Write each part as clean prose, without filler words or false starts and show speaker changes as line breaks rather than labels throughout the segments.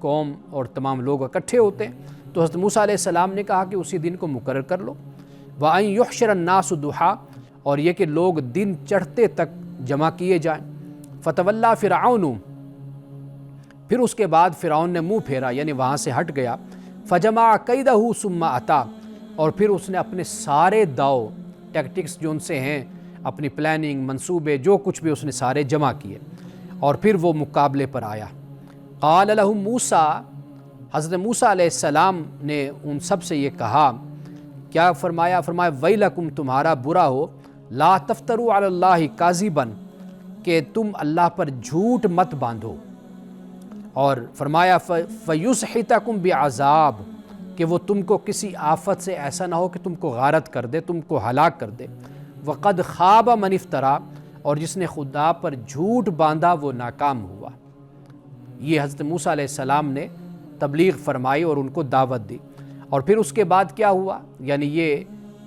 قوم اور تمام لوگ اکٹھے ہوتے ہیں۔ تو حضرت موسیٰ علیہ السلام نے کہا کہ اسی دن کو مقرر کر لو۔ وَأَن يُحْشَرَ النَّاسُ ضُحًى، اور یہ کہ لوگ دن چڑھتے تک جمع کیے جائیں۔ فَتَوَلَّى فِرْعَوْنُ، پھر اس کے بعد فرعون نے منہ پھیرا، یعنی وہاں سے ہٹ گیا۔ فَجَمَعَ كَيْدَهُ ثُمَّ أَتَىٰ، اور پھر اس نے اپنے سارے داؤ ٹیکٹکس جو ان سے ہیں، اپنی پلاننگ، منصوبے، جو کچھ بھی اس نے سارے جمع کیے، اور پھر وہ مقابلے پر آیا۔ قال لهم موسیٰ، حضرت موسیٰ علیہ السلام نے ان سب سے یہ کہا، کیا فرمایا؟ فرمایا ویلکم، تمہارا برا ہو، لا تفتروا علی اللہ کاذبا، کہ تم اللہ پر جھوٹ مت باندھو، اور فرمایا فیسحتکم بعذاب، کہ وہ تم کو کسی آفت سے ایسا نہ ہو کہ تم کو غارت کر دے، تم کو ہلاک کر دے۔ وقد خاب من افترا، اور جس نے خدا پر جھوٹ باندھا وہ ناکام ہوا۔ یہ حضرت موسیٰ علیہ السلام نے تبلیغ فرمائی اور ان کو دعوت دی۔ اور پھر اس کے بعد کیا ہوا؟ یعنی یہ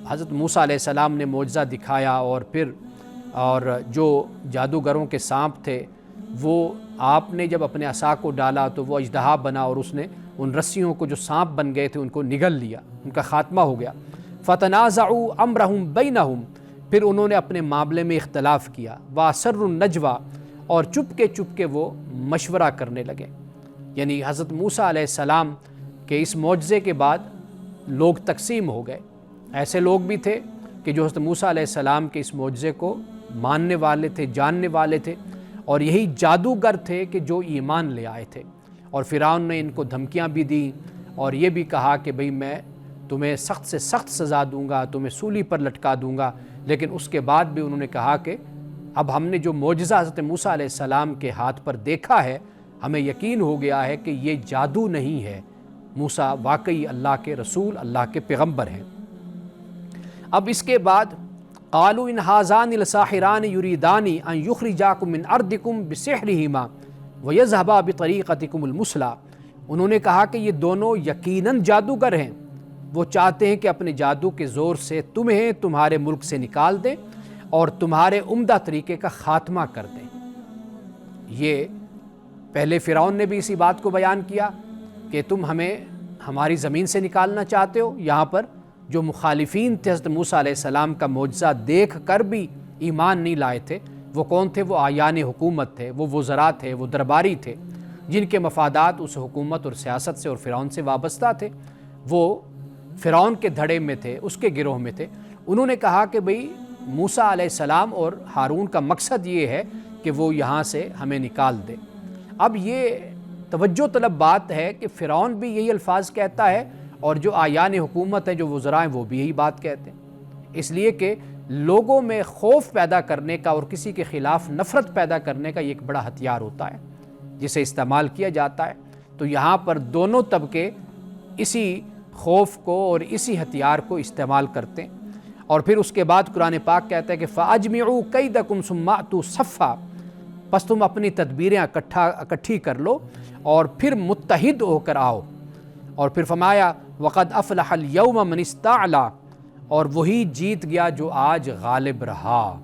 حضرت موسیٰ علیہ السلام نے معجزہ دکھایا، اور جو جادوگروں کے سانپ تھے وہ آپ نے جب اپنے عصا کو ڈالا تو وہ اژدہا بنا، اور اس نے ان رسیوں کو جو سانپ بن گئے تھے ان کو نگل لیا، ان کا خاتمہ ہو گیا۔ فتنازعوا امرهم بینہم، پھر انہوں نے اپنے معاملے میں اختلاف کیا۔ واسروا النجوى، اور چپ کے وہ مشورہ کرنے لگے۔ یعنی حضرت موسیٰ علیہ السلام کے اس معجزے کے بعد لوگ تقسیم ہو گئے۔ ایسے لوگ بھی تھے کہ جو حضرت موسیٰ علیہ السلام کے اس معجزے کو ماننے والے تھے، جاننے والے تھے، اور یہی جادوگر تھے کہ جو ایمان لے آئے تھے۔ اور فرعون نے ان کو دھمکیاں بھی دیں، اور یہ بھی کہا کہ بھئی میں تمہیں سخت سے سخت سزا دوں گا، تمہیں سولی پر لٹکا دوں گا۔ لیکن اس کے بعد بھی انہوں نے کہا کہ اب ہم نے جو معجزہ حضرت موسیٰ علیہ السلام کے ہاتھ پر دیکھا ہے، ہمیں یقین ہو گیا ہے کہ یہ جادو نہیں ہے، موسیٰ واقعی اللہ کے رسول، اللہ کے پیغمبر ہیں۔ اب اس کے بعد قالوا ان ھذان لساحران یریدان ان یخرجاکم من ارضکم بسحرہما ویذھبا بطریقتکم المثلی، انہوں نے کہا کہ یہ دونوں یقیناً جادوگر ہیں، وہ چاہتے ہیں کہ اپنے جادو کے زور سے تمہیں تمہارے ملک سے نکال دیں اور تمہارے عمدہ طریقے کا خاتمہ کر دیں۔ یہ پہلے فرعون نے بھی اسی بات کو بیان کیا کہ تم ہمیں ہماری زمین سے نکالنا چاہتے ہو۔ یہاں پر جو مخالفین تھے حضرت موسیٰ علیہ السلام کا معجزہ دیکھ کر بھی ایمان نہیں لائے تھے، وہ کون تھے؟ وہ آیان حکومت تھے، وہ وزراء تھے، وہ درباری تھے، جن کے مفادات اس حکومت اور سیاست سے اور فرعون سے وابستہ تھے۔ وہ فرعون کے دھڑے میں تھے، اس کے گروہ میں تھے۔ انہوں نے کہا کہ بھئی موسیٰ علیہ السلام اور ہارون کا مقصد یہ ہے کہ وہ یہاں سے ہمیں نکال دے۔ اب یہ توجہ طلب بات ہے کہ فرعون بھی یہی الفاظ کہتا ہے، اور جو آیان حکومت ہیں، جو وزراء ہیں، وہ بھی یہی بات کہتے ہیں، اس لیے کہ لوگوں میں خوف پیدا کرنے کا اور کسی کے خلاف نفرت پیدا کرنے کا یہ ایک بڑا ہتھیار ہوتا ہے جسے استعمال کیا جاتا ہے۔ تو یہاں پر دونوں طبقے اسی خوف کو اور اسی ہتھیار کو استعمال کرتے ہیں۔ اور پھر اس کے بعد قرآن پاک کہتا ہے کہ فَأَجْمِعُوا كَيْدَكُمْ ثُمَّ أْتُوا صَفًّا، پس تم اپنی تدبیریں اکٹھی کر لو اور پھر متحد ہو کر آؤ۔ اور پھر فرمایا وَقَدْ أَفْلَحَ الْيَوْمَ مَنِ اسْتَعْلَىٰ، اور وہی جیت گیا جو آج غالب رہا۔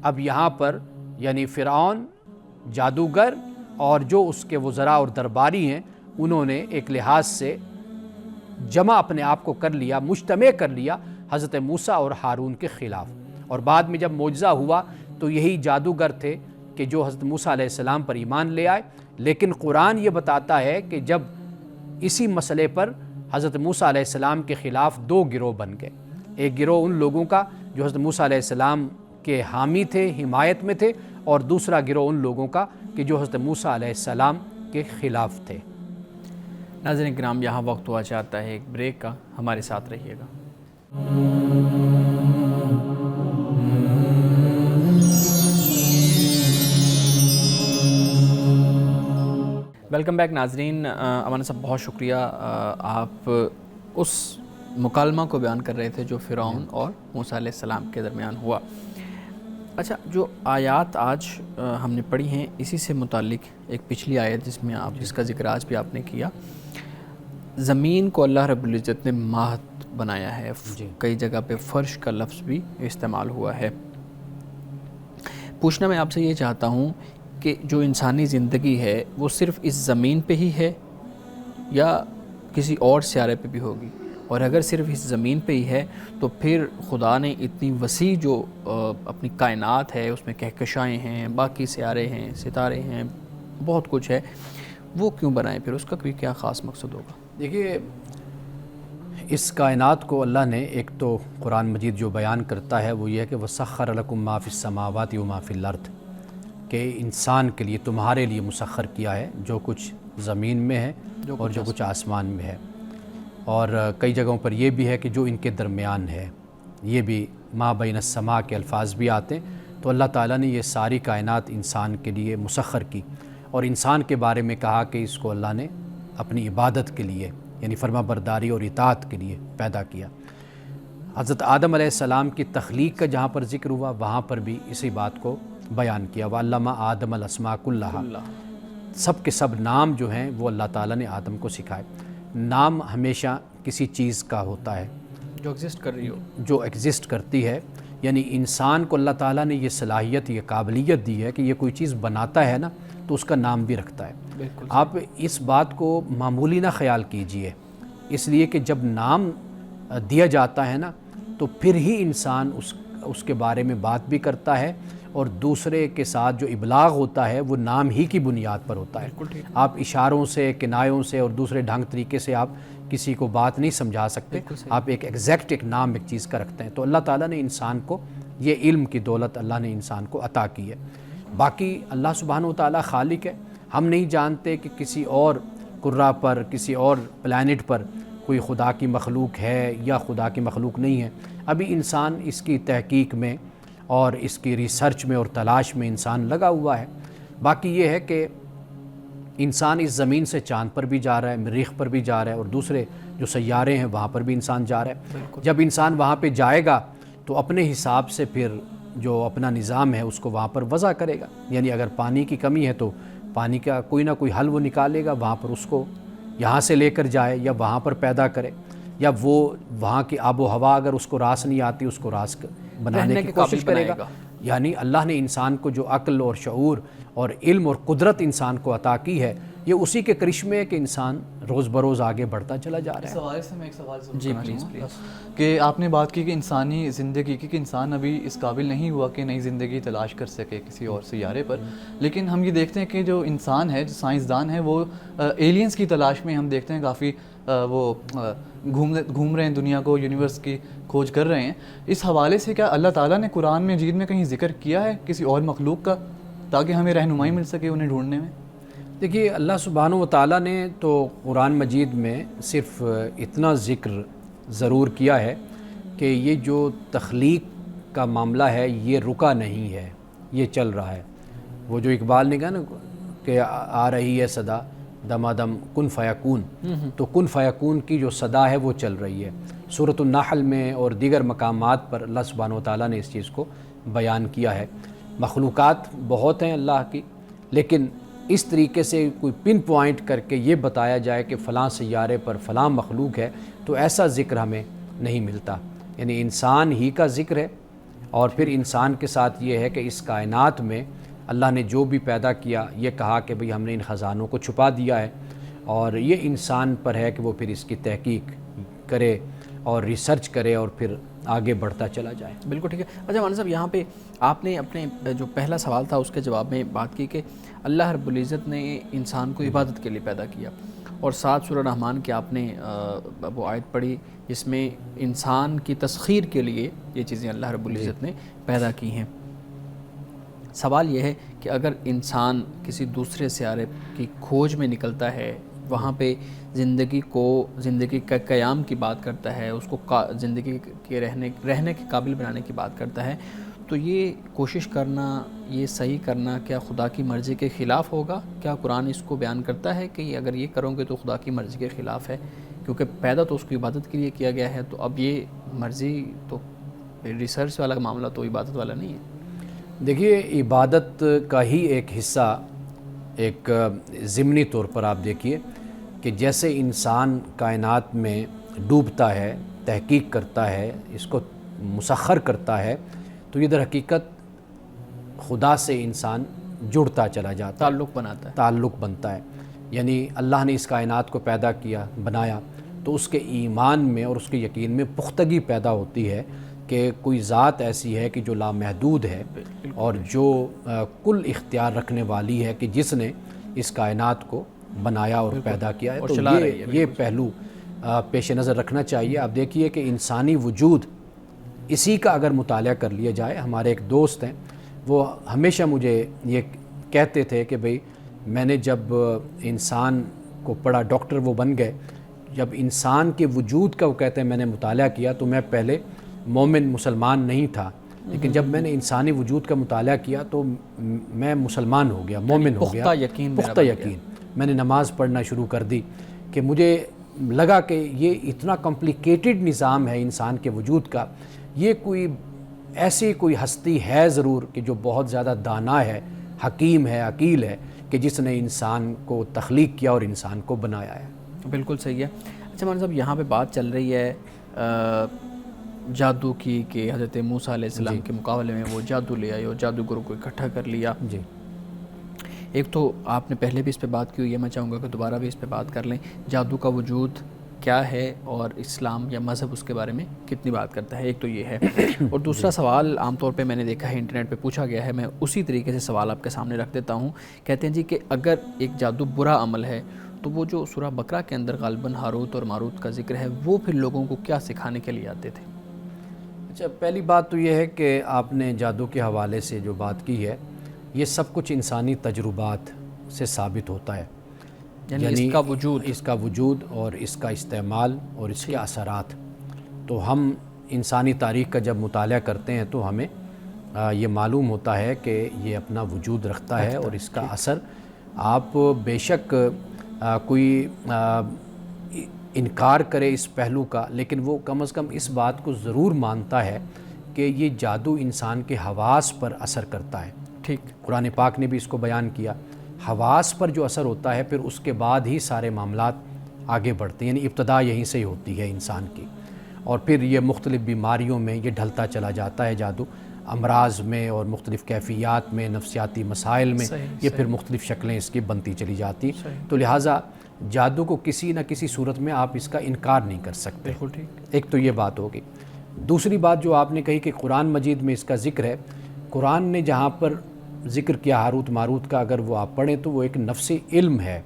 اب یہاں پر یعنی فرعون، جادوگر اور جو اس کے وزراء اور درباری ہیں، انہوں نے ایک لحاظ سے جمع اپنے آپ کو کر لیا، مجتمع کر لیا حضرت موسیٰ اور ہارون کے خلاف۔ اور بعد میں جب معجزہ ہوا تو یہی جادوگر تھے کہ جو حضرت موسیٰ علیہ السلام پر ایمان لے آئے۔ لیکن قرآن یہ بتاتا ہے کہ جب اسی مسئلے پر حضرت موسیٰ علیہ السلام کے خلاف دو گروہ بن گئے، ایک گروہ ان لوگوں کا جو حضرت موسیٰ علیہ السلام کے حامی تھے، حمایت میں تھے، اور دوسرا گروہ ان لوگوں کا کہ جو حضرت موسیٰ علیہ السلام کے خلاف تھے۔
ناظرین کرام، یہاں وقت ہوا چاہتا ہے ایک بریک کا، ہمارے ساتھ رہیے گا۔ ویلکم بیک ناظرین۔ امانا صاحب بہت شکریہ، آپ اس مکالمہ کو بیان کر رہے تھے جو فرعون اور موسیٰ علیہ السلام کے درمیان ہوا۔ اچھا، جو آیات آج ہم نے پڑھی ہیں اسی سے متعلق ایک پچھلی آیت جس کا ذکر آج بھی آپ نے کیا، زمین کو اللہ رب العزت نے مہد بنایا ہے، کئی جگہ پہ فرش کا لفظ بھی استعمال ہوا ہے۔ پوچھنا میں آپ سے یہ چاہتا ہوں کہ جو انسانی زندگی ہے وہ صرف اس زمین پہ ہی ہے یا کسی اور سیارے پہ بھی ہوگی، اور اگر صرف اس زمین پہ ہی ہے تو پھر خدا نے اتنی وسیع جو اپنی کائنات ہے، اس میں کہکشائیں ہیں، باقی سیارے ہیں، ستارے ہیں، بہت کچھ ہے، وہ کیوں بنائے؟ پھر اس کا کوئی کیا خاص مقصد ہوگا؟
دیکھیے، اس کائنات کو اللہ نے ایک تو قرآن مجید جو بیان کرتا ہے وہ یہ ہے کہ وَسَخَّرَ لَكُم مَّا فِي السَّمَاوَاتِ وَمَا فِي الْأَرْضِ، کہ انسان کے لیے، تمہارے لیے مسخر کیا ہے جو کچھ زمین میں ہے اور جو کچھ آسمان میں ہے، اور کئی جگہوں پر یہ بھی ہے کہ جو ان کے درمیان ہے، یہ بھی ما بین السماء کے الفاظ بھی آتے ہیں۔ تو اللہ تعالیٰ نے یہ ساری کائنات انسان کے لیے مسخر کی، اور انسان کے بارے میں کہا کہ اس کو اللہ نے اپنی عبادت کے لیے، یعنی فرما برداری اور اطاعت کے لیے پیدا کیا۔ حضرت آدم علیہ السلام کی تخلیق کا جہاں پر ذکر ہوا وہاں پر بھی اسی بات کو بیان کیا، وَعَلَّمَ آدَمَ الْأَسْمَاءَ كُلَّهَا، سب کے سب نام جو ہیں وہ اللہ تعالیٰ نے آدم کو سکھائے۔ نام ہمیشہ کسی چیز کا ہوتا ہے
جو ایگزسٹ کر رہی ہو،
جو ایگزسٹ کرتی ہے، یعنی انسان کو اللہ تعالیٰ نے یہ صلاحیت، یہ قابلیت دی ہے کہ یہ کوئی چیز بناتا ہے نا تو اس کا نام بھی رکھتا ہے۔
بالکل
آپ اس بات کو معمولی نہ خیال کیجئے، اس لیے کہ جب نام دیا جاتا ہے نا تو پھر ہی انسان اس کے بارے میں بات بھی کرتا ہے، اور دوسرے کے ساتھ جو ابلاغ ہوتا ہے وہ نام ہی کی بنیاد پر ہوتا ہے۔ آپ اشاروں سے، کنایوں سے اور دوسرے ڈھنگ طریقے سے آپ کسی کو بات نہیں سمجھا سکتے، آپ ایک ایگزیکٹ ایک نام ایک چیز کا رکھتے ہیں۔ تو اللہ تعالیٰ نے انسان کو یہ علم کی دولت اللہ نے انسان کو عطا کی ہے۔ باقی اللہ سبحانہ و تعالیٰ خالق ہے، ہم نہیں جانتے کہ کسی اور کرہ پر، کسی اور پلانٹ پر کوئی خدا کی مخلوق ہے یا خدا کی مخلوق نہیں ہے۔ ابھی انسان اس کی تحقیق میں اور اس کی ریسرچ میں اور تلاش میں انسان لگا ہوا ہے۔ باقی یہ ہے کہ انسان اس زمین سے چاند پر بھی جا رہا ہے، مریخ پر بھی جا رہا ہے، اور دوسرے جو سیارے ہیں وہاں پر بھی انسان جا رہا ہے۔ جب انسان وہاں پہ جائے گا تو اپنے حساب سے پھر جو اپنا نظام ہے اس کو وہاں پر وضع کرے گا، یعنی اگر پانی کی کمی ہے تو پانی کا کوئی نہ کوئی حل وہ نکالے گا، وہاں پر اس کو یہاں سے لے کر جائے یا وہاں پر پیدا کرے، یا وہ وہاں کی آب و ہوا اگر اس کو راس نہیں آتی اس کو راس بنانے کی کوشش کرے گا۔ یعنی اللہ نے انسان کو جو عقل اور شعور اور علم اور قدرت انسان کو عطا کی ہے، یہ اسی کے کرشمے ہے کہ انسان روز بروز آگے بڑھتا چلا جا رہا ہے۔
اس حوالے سے میں ایک سوال ضرور کرنا چاہوں گا کہ آپ نے بات کی کہ انسانی زندگی کی، کہ انسان ابھی اس قابل نہیں ہوا کہ نئی زندگی تلاش کر سکے کسی اور سیارے پر، لیکن ہم یہ دیکھتے ہیں کہ جو انسان ہے، جو سائنسدان ہے، وہ ایلینز کی تلاش میں ہم دیکھتے ہیں کافی وہ گھوم رہے ہیں دنیا کو، یونیورس کی کھوج کر رہے ہیں۔ اس حوالے سے کیا اللہ تعالیٰ نے قرآن مجید میں کہیں ذکر کیا ہے کسی اور مخلوق کا تاکہ ہمیں رہنمائی مل سکے انہیں ڈھونڈنے میں؟
دیکھیے، اللہ سبحانہ و تعالیٰ نے تو قرآن مجید میں صرف اتنا ذکر ضرور کیا ہے کہ یہ جو تخلیق کا معاملہ ہے یہ رکا نہیں ہے، یہ چل رہا ہے۔ وہ جو اقبال نے کہا نا کہ آ رہی ہے صدا دمادم کن فیکون، تو کن فیکون کی جو صدا ہے وہ چل رہی ہے۔ سورۃ النحل میں اور دیگر مقامات پر اللہ سبحانہ و تعالیٰ نے اس چیز کو بیان کیا ہے۔ مخلوقات بہت ہیں اللہ کی، لیکن اس طریقے سے کوئی پن پوائنٹ کر کے یہ بتایا جائے کہ فلاں سیارے پر فلاں مخلوق ہے، تو ایسا ذکر ہمیں نہیں ملتا۔ یعنی انسان ہی کا ذکر ہے، اور پھر انسان کے ساتھ یہ ہے کہ اس کائنات میں اللہ نے جو بھی پیدا کیا یہ کہا کہ بھئی ہم نے ان خزانوں کو چھپا دیا ہے، اور یہ انسان پر ہے کہ وہ پھر اس کی تحقیق کرے اور ریسرچ کرے اور پھر آگے بڑھتا چلا جائے۔
بالکل ٹھیک ہے۔ اچھا مولانا صاحب، یہاں پہ آپ نے اپنے جو پہلا سوال تھا اس کے جواب میں بات کی کہ اللہ رب العزت نے انسان کو عبادت کے لیے پیدا کیا، اور ساتھ سورہ رحمان کی آپ نے وہ آیت پڑھی جس میں انسان کی تسخیر کے لیے یہ چیزیں اللہ رب العزت نے پیدا کی ہیں۔ سوال یہ ہے کہ اگر انسان کسی دوسرے سیارے کی کھوج میں نکلتا ہے، وہاں پہ زندگی کے قیام کی بات کرتا ہے، اس کو زندگی کے رہنے کے قابل بنانے کی بات کرتا ہے، تو یہ کوشش کرنا، یہ صحیح کرنا کیا خدا کی مرضی کے خلاف ہوگا؟ کیا قرآن اس کو بیان کرتا ہے کہ اگر یہ کرو گے تو خدا کی مرضی کے خلاف ہے؟ کیونکہ پیدا تو اس کو عبادت کے لیے کیا گیا ہے، تو اب یہ مرضی تو ریسرچ والا معاملہ تو عبادت والا نہیں ہے۔
دیکھیے، عبادت کا ہی ایک حصہ ایک ضمنی طور پر آپ دیکھیے کہ جیسے انسان کائنات میں ڈوبتا ہے، تحقیق کرتا ہے، اس کو مسخر کرتا ہے، تو یہ در حقیقت خدا سے انسان جڑتا چلا جاتا ہے،
تعلق بناتا ہے،
تعلق بنتا ہے۔ یعنی اللہ نے اس کائنات کو پیدا کیا، بنایا، تو اس کے ایمان میں اور اس کے یقین میں پختگی پیدا ہوتی ہے کہ کوئی ذات ایسی ہے کہ جو لامحدود ہے اور جو کل اختیار رکھنے والی ہے، کہ جس نے اس کائنات کو بنایا اور پیدا کیا ہے. تو یہ پہلو پیش نظر رکھنا چاہیے. آپ دیکھیے کہ انسانی وجود اسی کا اگر مطالعہ کر لیا جائے، ہمارے ایک دوست ہیں وہ ہمیشہ مجھے یہ کہتے تھے کہ بھئی میں نے جب انسان کو پڑھا، ڈاکٹر وہ بن گئے، جب انسان کے وجود کا وہ کہتے ہیں میں نے مطالعہ کیا تو میں پہلے مومن مسلمان نہیں تھا، لیکن جب میں نے انسانی وجود کا مطالعہ کیا تو میں مسلمان ہو گیا، مومن ہو گیا، پختہ یقین. میں نے نماز پڑھنا شروع کر دی کہ مجھے لگا کہ یہ اتنا کمپلیکیٹڈ نظام ہے انسان کے وجود کا، یہ ایسی کوئی ہستی ہے ضرور کہ جو بہت زیادہ دانا ہے، حکیم ہے، عقیل ہے، کہ جس نے انسان کو تخلیق کیا اور انسان کو بنایا ہے.
بالکل صحیح ہے. اچھا مولانا صاحب، یہاں پہ بات چل رہی ہے جادو کی کہ حضرت موسیٰ علیہ السلام کے مقابلے میں وہ جادو لے آئے اور جادوگروں کو اکٹھا کر لیا.
جی،
ایک تو آپ نے پہلے بھی اس پہ بات کی ہوئی ہے، میں چاہوں گا کہ دوبارہ بھی اس پہ بات کر لیں. جادو کا وجود کیا ہے اور اسلام یا مذہب اس کے بارے میں کتنی بات کرتا ہے، ایک تو یہ ہے. اور دوسرا سوال عام طور پہ میں نے دیکھا ہے انٹرنیٹ پہ پوچھا گیا ہے، میں اسی طریقے سے سوال آپ کے سامنے رکھ دیتا ہوں. کہتے ہیں جی کہ اگر ایک جادو برا عمل ہے تو وہ جو سورہ بقرہ کے اندر غالباً ہاروت اور ماروت کا ذکر ہے، وہ پھر لوگوں کو کیا سکھانے کے لیے آتے تھے؟
اچھا، پہلی بات تو یہ ہے کہ آپ نے جادو کے حوالے سے جو بات کی ہے، یہ سب کچھ انسانی تجربات سے ثابت ہوتا ہے.
یعنی اس کا وجود
اور اس کا استعمال اور اس کے اثرات. تو ہم انسانی تاریخ کا جب مطالعہ کرتے ہیں تو ہمیں یہ معلوم ہوتا ہے کہ یہ اپنا وجود رکھتا ہے اور اس کا اثر. آپ بے شک کوئی انکار کرے اس پہلو کا، لیکن وہ کم از کم اس بات کو ضرور مانتا ہے کہ یہ جادو انسان کے حواس پر اثر کرتا ہے.
ٹھیک،
قرآن پاک نے بھی اس کو بیان کیا. حواس پر جو اثر ہوتا ہے پھر اس کے بعد ہی سارے معاملات آگے بڑھتے ہیں، یعنی ابتدا یہیں سے ہی ہوتی ہے انسان کی، اور پھر یہ مختلف بیماریوں میں یہ ڈھلتا چلا جاتا ہے جادو، امراض میں اور مختلف کیفیات میں، نفسیاتی مسائل میں یہ پھر مختلف شکلیں اس کی بنتی چلی جاتی. تو لہٰذا جادو کو کسی نہ کسی صورت میں آپ اس کا انکار نہیں کر سکتے. ایک تو یہ بات ہوگی. دوسری بات جو آپ نے کہی کہ قرآن مجید میں اس کا ذکر ہے، قرآن نے جہاں پر ذکر کیا ہاروت ماروت کا، اگر وہ آپ پڑھیں تو وہ ایک نفسی علم ہے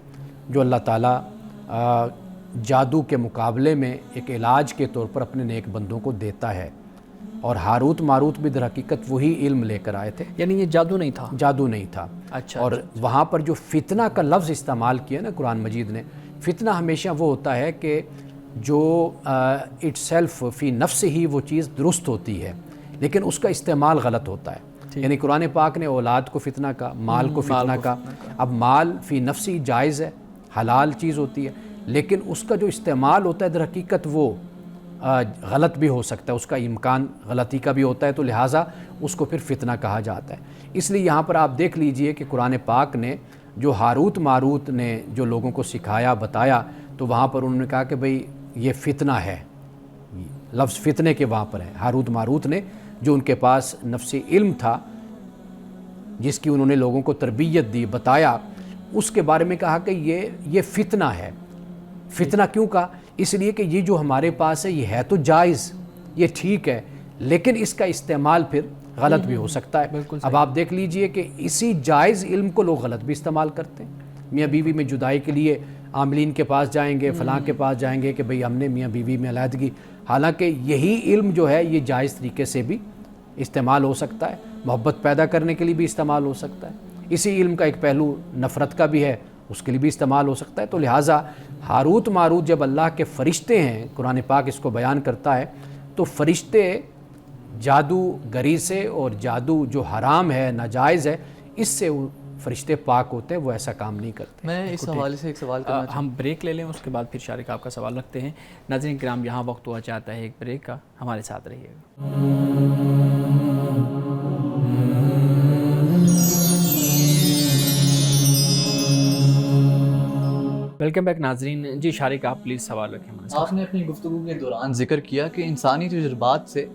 جو اللہ تعالیٰ جادو کے مقابلے میں ایک علاج کے طور پر اپنے نیک بندوں کو دیتا ہے. اور ہاروت ماروت بھی در حقیقت وہی علم لے کر آئے تھے.
یعنی یہ جادو نہیں تھا؟
جادو نہیں تھا.
اچھا.
اور وہاں پر جو فتنہ کا لفظ استعمال کیا نا قرآن مجید نے، فتنہ ہمیشہ وہ ہوتا ہے کہ جو اٹ سیلف فی نفس ہی وہ چیز درست ہوتی ہے، لیکن اس کا استعمال غلط ہوتا ہے. یعنی قرآن پاک نے اولاد کو فتنہ کا، مال کو فتنہ کا. اب مال فی نفسی جائز ہے، حلال چیز ہوتی ہے، لیکن اس کا جو استعمال ہوتا ہے در حقیقت وہ غلط بھی ہو سکتا ہے، اس کا امکان غلطی کا بھی ہوتا ہے، تو لہٰذا اس کو پھر فتنہ کہا جاتا ہے. اس لیے یہاں پر آپ دیکھ لیجئے کہ قرآن پاک نے جو ہاروت ماروت نے جو لوگوں کو سکھایا، بتایا، تو وہاں پر انہوں نے کہا کہ بھئی یہ فتنہ ہے. لفظ فتنے کے وہاں پر ہے. ہاروت ماروت نے جو ان کے پاس نفسی علم تھا، جس کی انہوں نے لوگوں کو تربیت دی، بتایا، اس کے بارے میں کہا کہ یہ فتنہ ہے. فتنہ کیوں کہا؟ اس لیے کہ یہ جو ہمارے پاس ہے یہ ہے تو جائز، یہ ٹھیک ہے، لیکن اس کا استعمال پھر غلط بھی ہو سکتا ہے. اب آپ دیکھ لیجئے کہ اسی جائز علم کو لوگ غلط بھی استعمال کرتے ہیں. میاں بیوی میں جدائی کے لیے عاملین کے پاس جائیں گے، فلاں کے پاس جائیں گے کہ بھئی ہم نے میاں بیوی میں علیحدگی، حالانکہ یہی علم جو ہے یہ جائز طریقے سے بھی استعمال ہو سکتا ہے، محبت پیدا کرنے کے لیے بھی استعمال ہو سکتا ہے. اسی علم کا ایک پہلو نفرت کا بھی ہے، اس کے لیے بھی استعمال ہو سکتا ہے. تو لہٰذا ہاروت ماروت جب اللہ کے فرشتے ہیں، قرآن پاک اس کو بیان کرتا ہے، تو فرشتے جادو گری سے اور جادو جو حرام ہے، ناجائز ہے، اس سے فرشتے پاک ہوتے ہیں، وہ ایسا کام نہیں کرتے.
میں اس حوالے سے ایک سوال کرنا چاہتا ہوں.
ہم بریک لے لیں، اس کے بعد پھر شارق آپ کا سوال رکھتے ہیں. ناظرین کرام، یہاں وقت ہوا چاہتا ہے ایک بریک کا، ہمارے ساتھ رہیے گا. ویلکم بیک ناظرین. جی شارق آپ پلیز سوال رکھیں ہمارے ساتھ.
آپ نے اپنی گفتگو کے دوران ذکر کیا کہ انسانی تجربات سے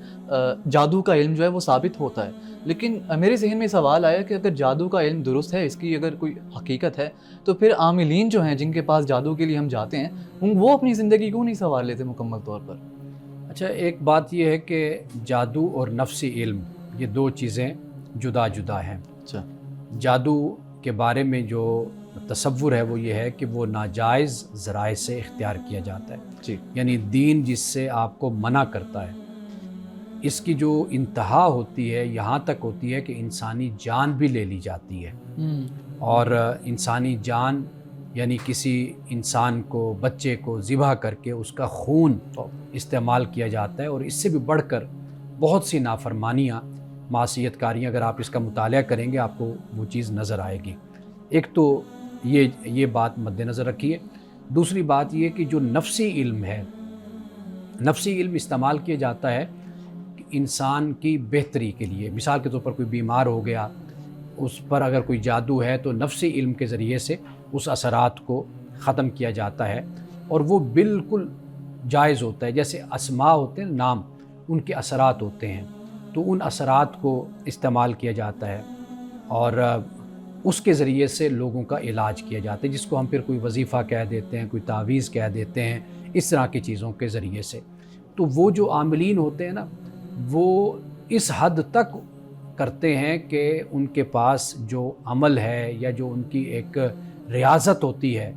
جادو کا علم جو ہے وہ ثابت ہوتا ہے، لیکن میرے ذہن میں سوال آیا کہ اگر جادو کا علم درست ہے، اس کی اگر کوئی حقیقت ہے، تو پھر عاملین جو ہیں جن کے پاس جادو کے لیے ہم جاتے ہیں وہ اپنی زندگی کیوں نہیں سنوار لیتے مکمل طور پر؟
اچھا، ایک بات یہ ہے کہ جادو اور نفسی علم یہ دو چیزیں جدا جدا ہیں.
اچھا.
جادو کے بارے میں جو تصور ہے وہ یہ ہے کہ وہ ناجائز ذرائع سے اختیار کیا جاتا ہے.
جی.
یعنی دین جس سے آپ کو منع کرتا ہے، اس کی جو انتہا ہوتی ہے یہاں تک ہوتی ہے کہ انسانی جان بھی لے لی جاتی ہے. اور انسانی جان یعنی کسی انسان کو، بچے کو ذبح کر کے اس کا خون استعمال کیا جاتا ہے. اور اس سے بھی بڑھ کر بہت سی نافرمانیاں، معصیت کاریاں اگر آپ اس کا مطالعہ کریں گے آپ کو وہ چیز نظر آئے گی. ایک تو یہ بات مد نظر رکھیے. دوسری بات یہ کہ جو نفسی علم ہے، نفسی علم استعمال کیا جاتا ہے کہ انسان کی بہتری کے لیے. مثال کے طور پر کوئی بیمار ہو گیا، اس پر اگر کوئی جادو ہے تو نفسی علم کے ذریعے سے اس اثرات کو ختم کیا جاتا ہے، اور وہ بالکل جائز ہوتا ہے. جیسے اسماء ہوتے ہیں، نام، ان کے اثرات ہوتے ہیں، تو ان اثرات کو استعمال کیا جاتا ہے اور اس کے ذریعے سے لوگوں کا علاج کیا جاتا ہے، جس کو ہم پھر کوئی وظیفہ کہہ دیتے ہیں، کوئی تعویذ کہہ دیتے ہیں، اس طرح کی چیزوں کے ذریعے سے. تو وہ جو عاملین ہوتے ہیں نا، وہ اس حد تک کرتے ہیں کہ ان کے پاس جو عمل ہے یا جو ان کی ایک ریاضت ہوتی ہے،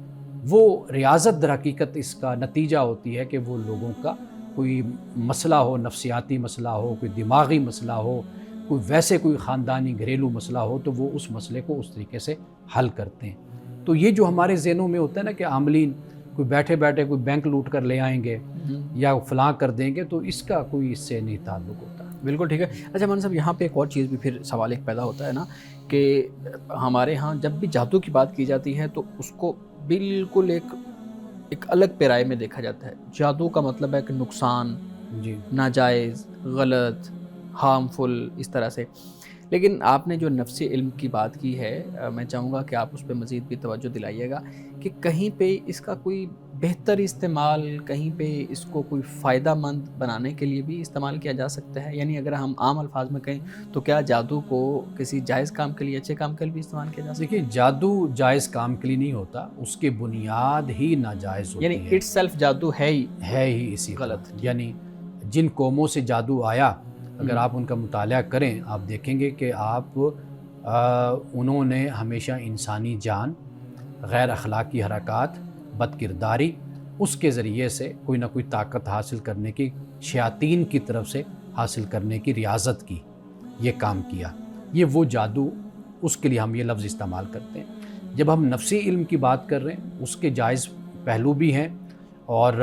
وہ ریاضت در حقیقت اس کا نتیجہ ہوتی ہے کہ وہ لوگوں کا کوئی مسئلہ ہو، نفسیاتی مسئلہ ہو، کوئی دماغی مسئلہ ہو، کوئی ویسے کوئی خاندانی گھریلو مسئلہ ہو، تو وہ اس مسئلے کو اس طریقے سے حل کرتے ہیں. تو یہ جو ہمارے ذہنوں میں ہوتا ہے نا کہ عاملین کوئی بیٹھے بیٹھے کوئی بینک لوٹ کر لے آئیں گے یا فلاں کر دیں گے، تو اس کا کوئی اس سے نہیں تعلق ہوتا.
بالکل ٹھیک ہے. اچھا مولانا صاحب، یہاں پہ ایک اور چیز بھی پھر سوال ایک پیدا ہوتا ہے نا کہ ہمارے ہاں جب بھی جادو کی بات کی جاتی ہے تو اس کو بالکل ایک الگ پیرائے میں دیکھا جاتا ہے. جادو کا مطلب ہے کہ نقصان،
جی،
ناجائز، غلط، ہارمفل، اس طرح سے. لیکن آپ نے جو نفسی علم کی بات کی ہے، میں چاہوں گا کہ آپ اس پہ مزید بھی توجہ دلائیے گا کہ کہیں پہ اس کا کوئی بہتر استعمال، کہیں پہ اس کو کوئی فائدہ مند بنانے کے لیے بھی استعمال کیا جا سکتا ہے. یعنی اگر ہم عام الفاظ میں کہیں تو کیا جادو کو کسی جائز کام کے لیے، اچھے کام کے لیے بھی استعمال کیا جا سکتا ہے؟
دیکھیے، جادو جائز کام کے لیے نہیں ہوتا، اس کی بنیاد ہی ناجائز ہوتی
یعنی
ہے.
اٹ سیلف جادو ہے
ہی اسی
غلط.
یعنی جن قوموں سے جادو آیا، اگر آپ ان کا مطالعہ کریں آپ دیکھیں گے کہ انہوں نے ہمیشہ انسانی جان، غیر اخلاقی حرکات، بد کرداری، اس کے ذریعے سے کوئی نہ کوئی طاقت حاصل کرنے کی، شیاطین کی طرف سے حاصل کرنے کی ریاضت کی، یہ کام کیا. یہ وہ جادو، اس کے لیے ہم یہ لفظ استعمال کرتے ہیں. جب ہم نفسی علم کی بات کر رہے ہیں، اس کے جائز پہلو بھی ہیں، اور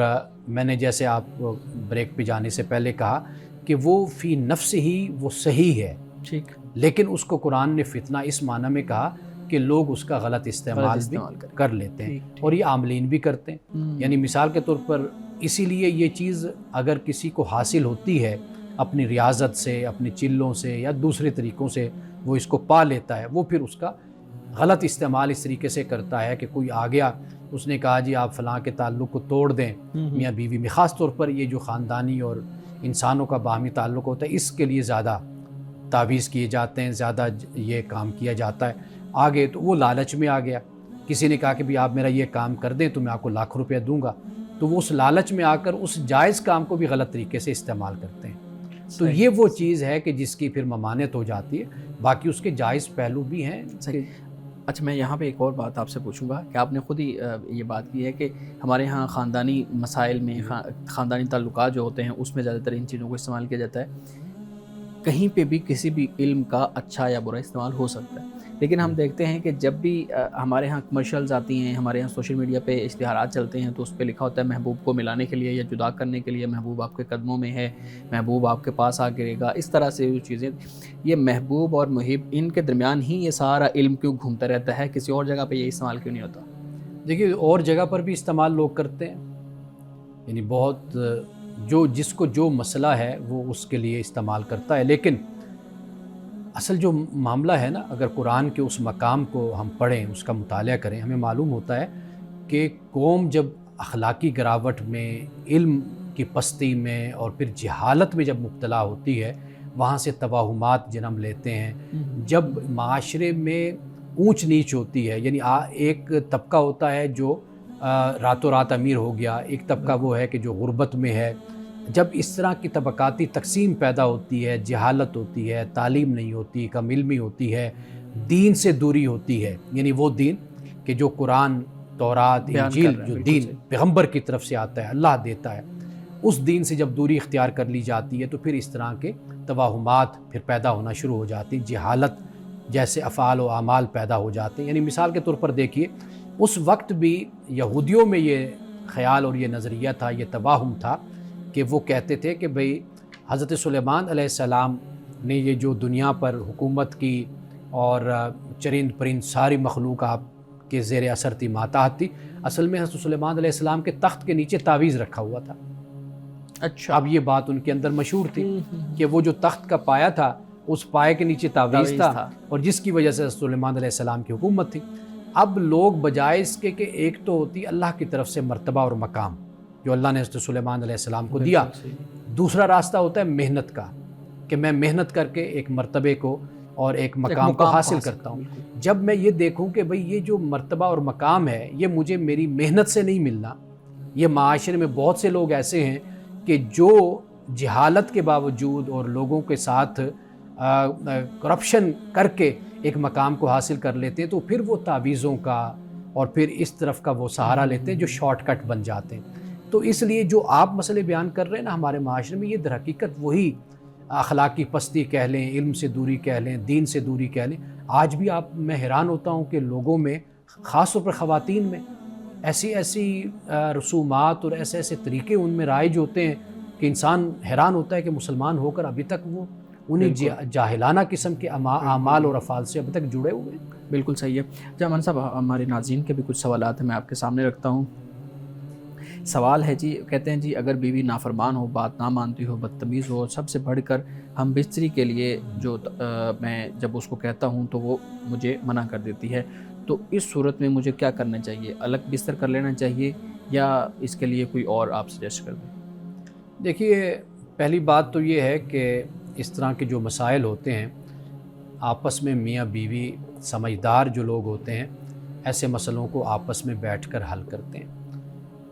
میں نے جیسے آپ بریک پہ جانے سے پہلے کہا کہ وہ فی نفس ہی وہ صحیح ہے،
ٹھیک،
لیکن اس کو قرآن نے فتنہ اس معنی میں کہا کہ لوگ اس کا غلط استعمال بھی کر لیتے ہیں، اور یہ عاملین بھی کرتے ہیں. یعنی مثال کے طور پر اسی لیے یہ چیز اگر کسی کو حاصل ہوتی ہے اپنی ریاضت سے، اپنی چلوں سے یا دوسرے طریقوں سے وہ اس کو پا لیتا ہے، وہ پھر اس کا غلط استعمال اس طریقے سے کرتا ہے کہ کوئی آ گیا، اس نے کہا جی آپ فلاں کے تعلق کو توڑ دیں، میاں بیوی میں. خاص طور پر یہ جو خاندانی اور انسانوں کا باہمی تعلق ہوتا ہے، اس کے لیے زیادہ تعویذ کیے جاتے ہیں، زیادہ یہ کام کیا جاتا ہے. آگے تو وہ لالچ میں آ گیا، کسی نے کہا کہ بھی آپ میرا یہ کام کر دیں تو میں آپ کو لاکھ روپیہ دوں گا، تو وہ اس لالچ میں آ کر اس جائز کام کو بھی غلط طریقے سے استعمال کرتے ہیں. تو یہ وہ چیز ہے کہ جس کی پھر ممانعت ہو جاتی ہے. باقی اس کے جائز پہلو بھی ہیں.
اچھا، میں یہاں پہ ایک اور بات آپ سے پوچھوں گا کہ آپ نے خود ہی یہ بات کی ہے کہ ہمارے ہاں خاندانی مسائل میں، خاندانی تعلقات جو ہوتے ہیں اس میں زیادہ تر ان چیزوں کو استعمال کیا جاتا ہے. کہیں پہ بھی کسی بھی علم کا اچھا یا برا استعمال ہو سکتا ہے، لیکن ہم دیکھتے ہیں کہ جب بھی ہمارے ہاں کمرشلز آتی ہیں، ہمارے ہاں سوشل میڈیا پہ اشتہارات چلتے ہیں، تو اس پہ لکھا ہوتا ہے محبوب کو ملانے کے لیے یا جدا کرنے کے لیے، محبوب آپ کے قدموں میں ہے، محبوب آپ کے پاس آ گرے گا. اس طرح سے وہ چیزیں، یہ محبوب اور محب، ان کے درمیان ہی یہ سارا علم کیوں گھومتا رہتا ہے؟ کسی اور جگہ پہ یہ استعمال کیوں نہیں ہوتا؟
دیکھیے، اور جگہ پر بھی استعمال لوگ کرتے ہیں، یعنی بہت جس کو جو مسئلہ ہے وہ اس کے لیے استعمال کرتا ہے. لیکن اصل جو معاملہ ہے نا، اگر قرآن کے اس مقام کو ہم پڑھیں، اس کا مطالعہ کریں، ہمیں معلوم ہوتا ہے کہ قوم جب اخلاقی گراوٹ میں، علم کی پستی میں اور پھر جہالت میں جب مبتلا ہوتی ہے، وہاں سے توہمات جنم لیتے ہیں. جب معاشرے میں اونچ نیچ ہوتی ہے، یعنی ایک طبقہ ہوتا ہے جو راتوں رات امیر ہو گیا، ایک طبقہ وہ ہے کہ جو غربت میں ہے. جب اس طرح کی طبقاتی تقسیم پیدا ہوتی ہے، جہالت ہوتی ہے، تعلیم نہیں ہوتی، کم علمی ہوتی ہے، دین سے دوری ہوتی ہے، یعنی وہ دین کہ جو قرآن، تورات، انجیل، جو دین پیغمبر کی طرف سے آتا ہے، اللہ دیتا ہے، اس دین سے جب دوری اختیار کر لی جاتی ہے تو پھر اس طرح کے توہمات پھر پیدا ہونا شروع ہو جاتی ہیں، جہالت جیسے افعال و اعمال پیدا ہو جاتے ہیں. یعنی مثال کے طور پر دیکھیے، اس وقت بھی یہودیوں میں یہ خیال اور یہ نظریہ تھا، یہ توہم تھا کہ وہ کہتے تھے کہ بھئی حضرت سلیمان علیہ السلام نے یہ جو دنیا پر حکومت کی اور چرند پرند ساری مخلوق آپ کے زیر اثر تھی، ماتحت تھی، اصل میں حضرت سلیمان علیہ السلام کے تخت کے نیچے تعویذ رکھا ہوا تھا.
اچھا،
اب یہ بات ان کے اندر مشہور تھی کہ وہ جو تخت کا پایا تھا، اس پائے کے نیچے تعویذ تھا اور جس کی وجہ سے حضرت سلیمان علیہ السلام کی حکومت تھی. اب لوگ بجائے اس کے کہ ایک تو ہوتی اللہ کی طرف سے مرتبہ اور مقام جو اللہ نے حضرت سلیمان علیہ السلام کو دیا، دوسرا راستہ ہوتا ہے محنت کا کہ میں محنت کر کے ایک مرتبے کو اور ایک مقام کو حاصل کرتا ہوں. جب میں یہ دیکھوں کہ بھئی یہ جو مرتبہ اور مقام ہے یہ مجھے میری محنت سے نہیں ملنا، یہ معاشرے میں بہت سے لوگ ایسے ہیں کہ جو جہالت کے باوجود اور لوگوں کے ساتھ کرپشن کر کے ایک مقام کو حاصل کر لیتے ہیں، تو پھر وہ تعویذوں کا اور پھر اس طرف کا وہ سہارا لیتے ہیں جو شارٹ کٹ بن جاتے ہیں. تو اس لیے جو آپ مسئلے بیان کر رہے ہیں نا ہمارے معاشرے میں، یہ در حقیقت وہی اخلاقی پستی کہہ لیں، علم سے دوری کہہ لیں، دین سے دوری کہہ لیں. آج بھی میں حیران ہوتا ہوں کہ لوگوں میں، خاص طور پر خواتین میں، ایسی رسومات اور ایسے طریقے ان میں رائج ہوتے ہیں کہ انسان حیران ہوتا ہے کہ مسلمان ہو کر ابھی تک وہ انہیں جاہلانہ قسم کے اعمال اور افعال سے ابھی تک جڑے ہوئے ہیں.
بالکل صحیح ہے. جامان صاحب، ہمارے ناظرین کے بھی کچھ سوالات ہیں، میں آپ کے سامنے رکھتا ہوں. سوال ہے جی، کہتے ہیں جی اگر بیوی نافرمان ہو، بات نہ مانتی ہو، بدتمیز ہو، سب سے بڑھ کر ہم بستری کے لیے جو میں جب اس کو کہتا ہوں تو وہ مجھے منع کر دیتی ہے، تو اس صورت میں مجھے کیا کرنا چاہیے؟ الگ بستر کر لینا چاہیے یا اس کے لیے کوئی اور آپ سجیسٹ کر دیں؟
دیکھیے، پہلی بات تو یہ ہے کہ اس طرح کے جو مسائل ہوتے ہیں آپس میں میاں بیوی سمجھدار جو لوگ ہوتے ہیں ایسے مسئلوں کو آپس میں بیٹھ کر حل کرتے ہیں.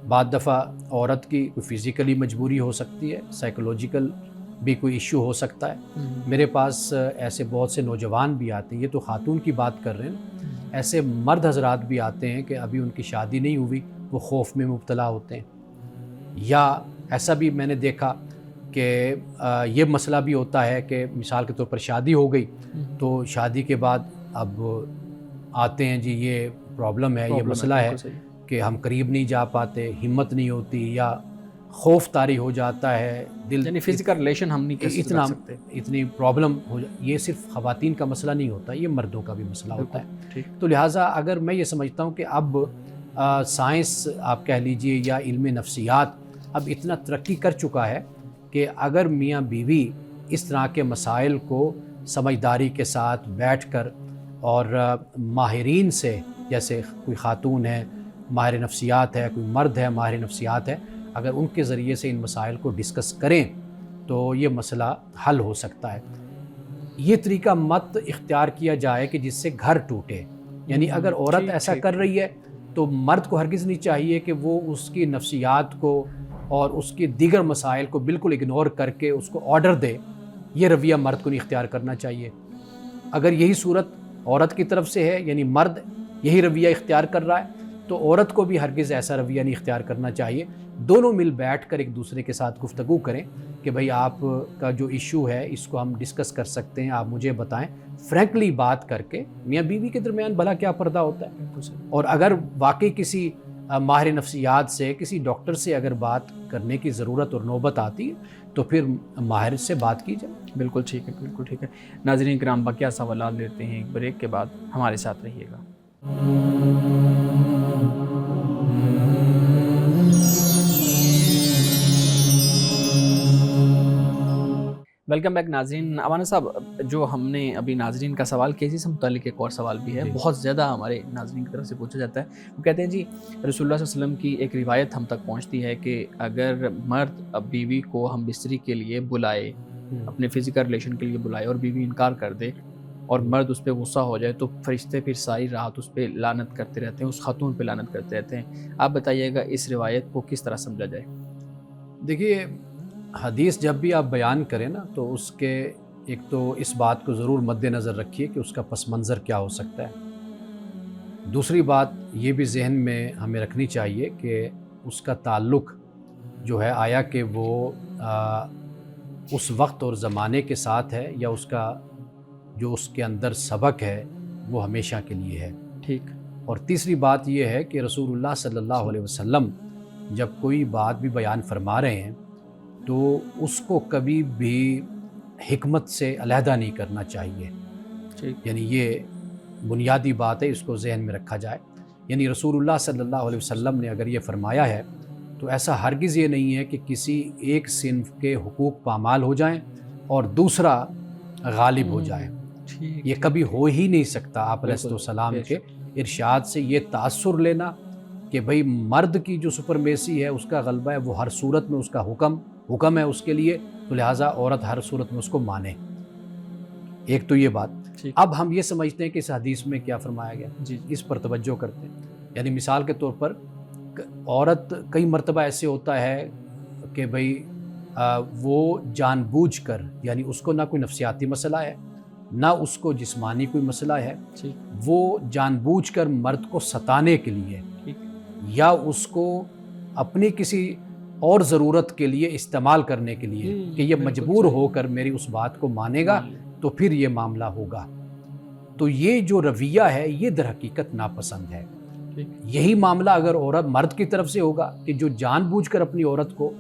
بعض دفعہ عورت کی کوئی فزیکلی مجبوری ہو سکتی ہے، سائیکولوجیکل بھی کوئی ایشو ہو سکتا ہے. میرے پاس ایسے بہت سے نوجوان بھی آتے ہیں، یہ تو خاتون کی بات کر رہے ہیں، ایسے مرد حضرات بھی آتے ہیں کہ ابھی ان کی شادی نہیں ہوئی، وہ خوف میں مبتلا ہوتے ہیں. یا ایسا بھی میں نے دیکھا کہ یہ مسئلہ بھی ہوتا ہے کہ مثال کے طور پر شادی ہو گئی تو شادی کے بعد اب آتے ہیں جی یہ پرابلم ہے، یہ مسئلہ ہے کہ ہم قریب نہیں جا پاتے، ہمت نہیں ہوتی یا خوف طاری ہو جاتا ہے، دل
یعنی فزیکل ریلیشن ہم نہیں کر سکتے،
اتنی پرابلم ہو یہ صرف خواتین کا مسئلہ نہیں ہوتا، یہ مردوں کا بھی مسئلہ ہوتا ہے. تو لہٰذا اگر میں یہ سمجھتا ہوں کہ اب سائنس آپ کہہ لیجئے یا علم نفسیات اب اتنا ترقی کر چکا ہے کہ اگر میاں بیوی اس طرح کے مسائل کو سمجھداری کے ساتھ بیٹھ کر اور ماہرین سے، جیسے کوئی خاتون ہے ماہر نفسیات ہے، کوئی مرد ہے ماہر نفسیات ہے، اگر ان کے ذریعے سے ان مسائل کو ڈسکس کریں تو یہ مسئلہ حل ہو سکتا ہے. یہ طریقہ مت اختیار کیا جائے کہ جس سے گھر ٹوٹے. یعنی اگر عورت ایسا کر رہی ہے تو مرد کو ہرگز نہیں چاہیے کہ وہ اس کی نفسیات کو اور اس کے دیگر مسائل کو بالکل اگنور کر کے اس کو آرڈر دے. یہ رویہ مرد کو نہیں اختیار کرنا چاہیے. اگر یہی صورت عورت کی طرف سے ہے، یعنی مرد یہی رویہ اختیار کر رہا ہے، تو عورت کو بھی ہرگز ایسا رویہ نہیں اختیار کرنا چاہیے. دونوں مل بیٹھ کر ایک دوسرے کے ساتھ گفتگو کریں کہ بھئی آپ کا جو ایشو ہے اس کو ہم ڈسکس کر سکتے ہیں، آپ مجھے بتائیں. فرینکلی بات کر کے میاں بیوی کے درمیان بھلا کیا پردہ ہوتا ہے. اور اگر واقعی کسی ماہر نفسیات سے، کسی ڈاکٹر سے اگر بات کرنے کی ضرورت اور نوبت آتی ہے تو پھر ماہر سے بات کی جائے.
بالکل ٹھیک ہے، بالکل ٹھیک ہے. ناظرین کرام، باقی سوالات لیتے ہیں ایک بریک کے بعد، ہمارے ساتھ رہیے گا. ویلکم بیک ناظرین. امانہ صاحب, جو ہم نے ابھی ناظرین کا سوال کیا, اسی سے متعلق ایک اور سوال بھی ہے, بہت زیادہ ہمارے ناظرین کی طرف سے پوچھا جاتا ہے. وہ کہتے ہیں جی رسول اللہ صلی اللہ علیہ وسلم کی ایک روایت ہم تک پہنچتی ہے کہ اگر مرد بیوی کو ہم بستری کے لیے بلائے, اپنے فزیکل ریلیشن کے لیے بلائے, اور بیوی انکار کر دے اور مرد اس پہ غصہ ہو جائے, تو فرشتے پھر ساری رات اس پہ لعنت کرتے رہتے ہیں, اس خاتون پہ لعنت کرتے رہتے ہیں. آپ بتائیے گا اس روایت کو کس طرح سمجھا جائے؟
دیکھیے, حدیث جب بھی آپ بیان کریں نا, تو اس کے ایک تو اس بات کو ضرور مد نظر رکھیے کہ اس کا پس منظر کیا ہو سکتا ہے. دوسری بات یہ بھی ذہن میں ہمیں رکھنی چاہیے کہ اس کا تعلق جو ہے آیا کہ وہ اس وقت اور زمانے کے ساتھ ہے, یا اس کا جو اس کے اندر سبق ہے وہ ہمیشہ کے لیے ہے.
ٹھیک.
اور تیسری بات یہ ہے کہ رسول اللہ صلی اللہ علیہ وسلم جب کوئی بات بھی بیان فرما رہے ہیں تو اس کو کبھی بھی حکمت سے علیحدہ نہیں کرنا چاہیے. یعنی یہ بنیادی بات ہے, اس کو ذہن میں رکھا جائے. یعنی رسول اللہ صلی اللہ علیہ وسلم نے اگر یہ فرمایا ہے تو ایسا ہرگز یہ نہیں ہے کہ کسی ایک صنف کے حقوق پامال ہو جائیں اور دوسرا غالب ہو جائے. یہ کبھی ہو ہی نہیں سکتا. آپ علیہ السلام کے ارشاد سے یہ تاثر لینا کہ بھئی مرد کی جو سپرمیسی ہے اس کا غلبہ ہے, وہ ہر صورت میں اس کا حکم ہے اس کے لیے, تو لہٰذا عورت ہر صورت میں اس کو مانے. ایک تو یہ بات. اب ہم یہ سمجھتے ہیں کہ اس حدیث میں کیا فرمایا گیا, اس پر توجہ کرتے ہیں. یعنی مثال کے طور پر عورت کئی مرتبہ ایسے ہوتا ہے کہ بھئی وہ جان بوجھ کر, یعنی اس کو نہ کوئی نفسیاتی مسئلہ ہے نہ اس کو جسمانی کوئی مسئلہ ہے, وہ جان بوجھ کر مرد کو ستانے کے لیے یا اس کو اپنی کسی اور ضرورت کے لیے استعمال کرنے کے لیے کہ یہ مجبور ہو کر میری اس بات کو مانے گا تو پھر یہ معاملہ ہوگا. تو یہ جو رویہ ہے یہ در حقیقت ناپسند ہے. یہی معاملہ اگر عورت مرد کی طرف سے ہوگا کہ جو جان بوجھ کر اپنی عورت کو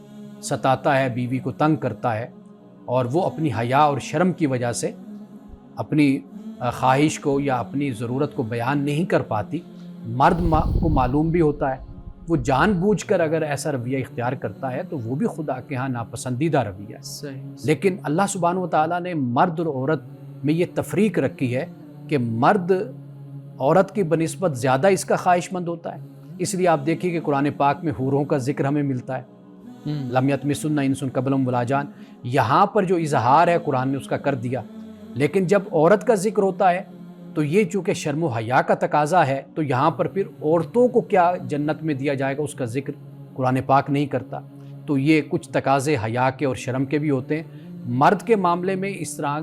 ستاتا ہے, بیوی کو تنگ کرتا ہے, اور وہ اپنی حیا اور شرم کی وجہ سے اپنی خواہش کو یا اپنی ضرورت کو بیان نہیں کر پاتی, مرد کو معلوم بھی ہوتا ہے, وہ جان بوجھ کر اگر ایسا رویہ اختیار کرتا ہے تو وہ بھی خدا کے ہاں ناپسندیدہ رویہ ہے. لیکن اللہ سبحانہ و تعالیٰ نے مرد اور عورت میں یہ تفریق رکھی ہے کہ مرد عورت کی بنسبت زیادہ اس کا خواہش مند ہوتا ہے. اس لیے آپ دیکھیے کہ قرآن پاک میں حوروں کا ذکر ہمیں ملتا ہے, لم یطمثن انس قبلہم ولا جان. یہاں پر جو اظہار ہے قرآن نے اس کا کر دیا, لیکن جب عورت کا ذکر ہوتا ہے تو یہ چونکہ شرم و حیا کا تقاضا ہے تو یہاں پر پھر عورتوں کو کیا جنت میں دیا جائے گا اس کا ذکر قرآن پاک نہیں کرتا. تو یہ کچھ تقاضے حیا کے اور شرم کے بھی ہوتے ہیں. مرد کے معاملے میں اس طرح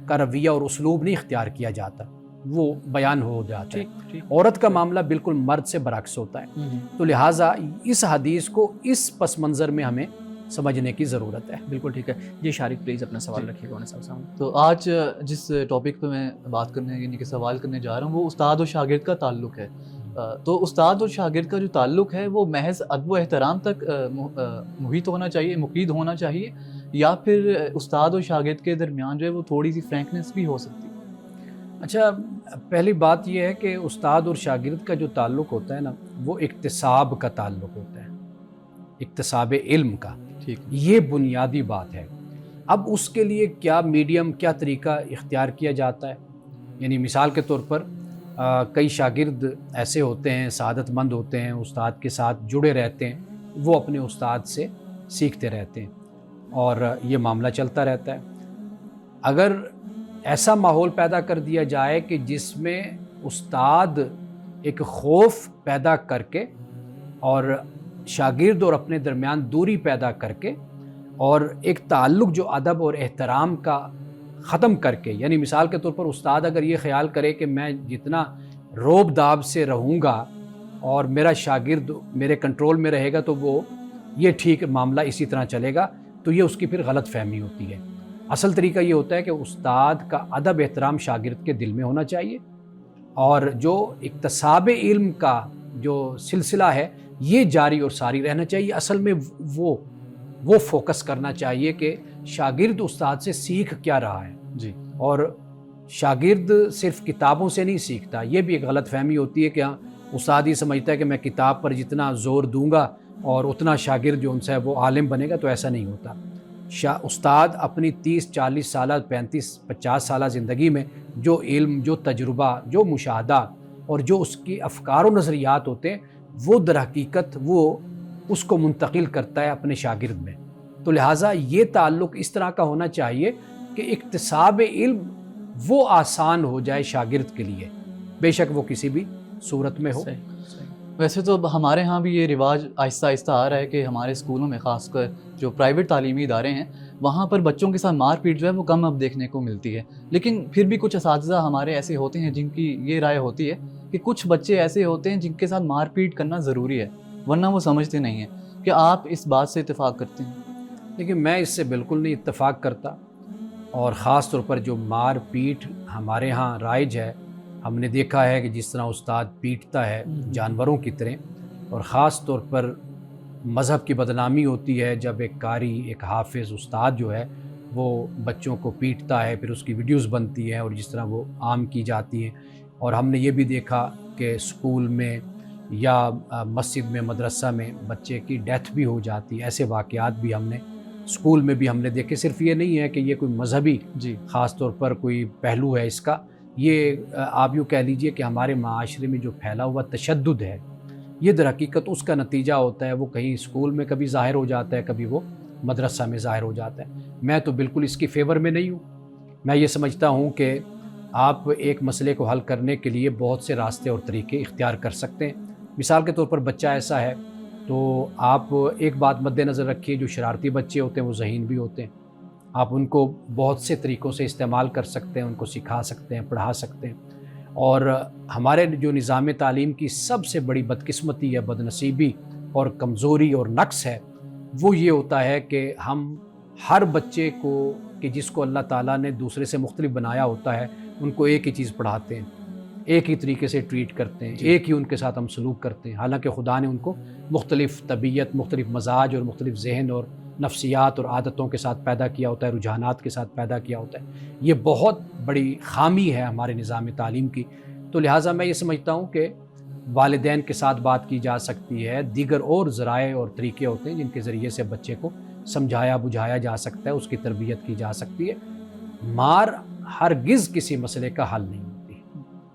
کا رویہ اور اسلوب نہیں اختیار کیا جاتا, وہ بیان ہو جاتا ہے. عورت کا معاملہ بالکل مرد سے برعکس ہوتا ہے. تو لہٰذا اس حدیث کو اس پس منظر میں ہمیں سمجھنے کی ضرورت ہے.
بالکل ٹھیک ہے جی. شارق پلیز اپنا سوال رکھیے گا صاحب سامنے.
تو آج جس ٹاپک پہ میں بات کرنے یعنی کہ سوال کرنے جا رہا ہوں وہ استاد اور شاگرد کا تعلق ہے. تو استاد اور شاگرد کا جو تعلق ہے وہ محض ادب و احترام تک محیط ہونا چاہیے, مقید ہونا چاہیے, یا پھر استاد اور شاگرد کے درمیان جو ہے وہ تھوڑی سی فرینکنس بھی ہو سکتی ہے؟
اچھا, پہلی بات یہ ہے کہ استاد اور شاگرد کا جو تعلق ہوتا ہے نا وہ اکتساب کا تعلق ہوتا ہے, اکتساب علم کا. یہ بنیادی بات ہے. اب اس کے لیے کیا میڈیم, کیا طریقہ اختیار کیا جاتا ہے. یعنی مثال کے طور پر کئی شاگرد ایسے ہوتے ہیں, سعادت مند ہوتے ہیں, استاد کے ساتھ جڑے رہتے ہیں, وہ اپنے استاد سے سیکھتے رہتے ہیں اور یہ معاملہ چلتا رہتا ہے. اگر ایسا ماحول پیدا کر دیا جائے کہ جس میں استاد ایک خوف پیدا کر کے اور شاگرد اور اپنے درمیان دوری پیدا کر کے اور ایک تعلق جو ادب اور احترام کا ختم کر کے, یعنی مثال کے طور پر استاد اگر یہ خیال کرے کہ میں جتنا روب داب سے رہوں گا اور میرا شاگرد میرے کنٹرول میں رہے گا تو وہ یہ ٹھیک معاملہ اسی طرح چلے گا, تو یہ اس کی پھر غلط فہمی ہوتی ہے. اصل طریقہ یہ ہوتا ہے کہ استاد کا ادب احترام شاگرد کے دل میں ہونا چاہیے, اور جو اکتساب علم کا جو سلسلہ ہے یہ جاری اور ساری رہنا چاہیے. اصل میں وہ فوکس کرنا چاہیے کہ شاگرد استاد سے سیکھ کیا رہا ہے
جی, اور
شاگرد صرف کتابوں سے نہیں سیکھتا. یہ بھی ایک غلط فہمی ہوتی ہے کہ استاد ہی سمجھتا ہے کہ میں کتاب پر جتنا زور دوں گا اور اتنا شاگرد جو ان سے وہ عالم بنے گا, تو ایسا نہیں ہوتا. استاد اپنی 30-40 سالہ 35-50 سالہ زندگی میں جو علم، جو تجربہ، جو مشاہدہ اور جو اس کی افکار و نظریات ہوتے ہیں وہ در حقیقت وہ اس کو منتقل کرتا ہے اپنے شاگرد میں. تو لہٰذا یہ تعلق اس طرح کا ہونا چاہیے کہ اکتساب علم وہ آسان ہو جائے شاگرد کے لیے، بے شک وہ کسی بھی صورت میں ہو.
ویسے تو ہمارے ہاں بھی یہ رواج آہستہ آہستہ آ رہا ہے کہ ہمارے اسکولوں میں خاص کر جو پرائیویٹ تعلیمی ادارے ہیں وہاں پر بچوں کے ساتھ مار پیٹ جو ہے وہ کم اب دیکھنے کو ملتی ہے. لیکن پھر بھی کچھ اساتذہ ہمارے ایسے ہوتے ہیں جن کی یہ رائے ہوتی ہے کہ کچھ بچے ایسے ہوتے ہیں جن کے ساتھ مار پیٹ کرنا ضروری ہے، ورنہ وہ سمجھتے نہیں ہیں. کہ آپ اس بات سے اتفاق کرتے ہیں؟
لیکن میں اس سے بالکل نہیں اتفاق کرتا، اور خاص طور پر جو مار پیٹ ہمارے ہاں رائج ہے، ہم نے دیکھا ہے کہ جس طرح استاد پیٹتا ہے جانوروں کی طرح، اور خاص طور پر مذہب کی بدنامی ہوتی ہے جب ایک قاری، ایک حافظ استاد جو ہے وہ بچوں کو پیٹتا ہے، پھر اس کی ویڈیوز بنتی ہیں اور جس طرح وہ عام کی جاتی ہیں. اور ہم نے یہ بھی دیکھا کہ اسکول میں یا مسجد میں، مدرسہ میں بچے کی ڈیتھ بھی ہو جاتی ہے. ایسے واقعات بھی ہم نے اسکول میں بھی ہم نے دیکھے. صرف یہ نہیں ہے کہ یہ کوئی مذہبی خاص طور پر کوئی پہلو ہے اس کا، یہ آپ یوں کہہ لیجئے کہ ہمارے معاشرے میں جو پھیلا ہوا تشدد ہے یہ در حقیقت اس کا نتیجہ ہوتا ہے. وہ کہیں اسکول میں کبھی ظاہر ہو جاتا ہے، کبھی وہ مدرسہ میں ظاہر ہو جاتا ہے. میں تو بالکل اس کی فیور میں نہیں ہوں. میں یہ سمجھتا ہوں کہ آپ ایک مسئلے کو حل کرنے کے لیے بہت سے راستے اور طریقے اختیار کر سکتے ہیں. مثال کے طور پر بچہ ایسا ہے تو آپ ایک بات مد نظر رکھیے، جو شرارتی بچے ہوتے ہیں وہ ذہین بھی ہوتے ہیں. آپ ان کو بہت سے طریقوں سے استعمال کر سکتے ہیں، ان کو سکھا سکتے ہیں، پڑھا سکتے ہیں. اور ہمارے جو نظام تعلیم کی سب سے بڑی بدقسمتی ہے، بدنصیبی اور کمزوری اور نقص ہے، وہ یہ ہوتا ہے کہ ہم ہر بچے کو کہ جس کو اللہ تعالیٰ نے دوسرے سے مختلف بنایا ہوتا ہے ان کو ایک ہی چیز پڑھاتے ہیں، ایک ہی طریقے سے ٹریٹ کرتے ہیں، ایک ہی ان کے ساتھ ہم سلوک کرتے ہیں. حالانکہ خدا نے ان کو مختلف طبیعت، مختلف مزاج اور مختلف ذہن اور نفسیات اور عادتوں کے ساتھ پیدا کیا ہوتا ہے، رجحانات کے ساتھ پیدا کیا ہوتا ہے. یہ بہت بڑی خامی ہے ہمارے نظام تعلیم کی. تو لہٰذا میں یہ سمجھتا ہوں کہ والدین کے ساتھ بات کی جا سکتی ہے، دیگر اور ذرائع اور طریقے ہوتے ہیں جن کے ذریعے سے بچے کو سمجھایا بجھایا جا سکتا ہے، اس کی تربیت کی جا سکتی ہے. مار ہرگز کسی مسئلے کا حل نہیں ہوتی.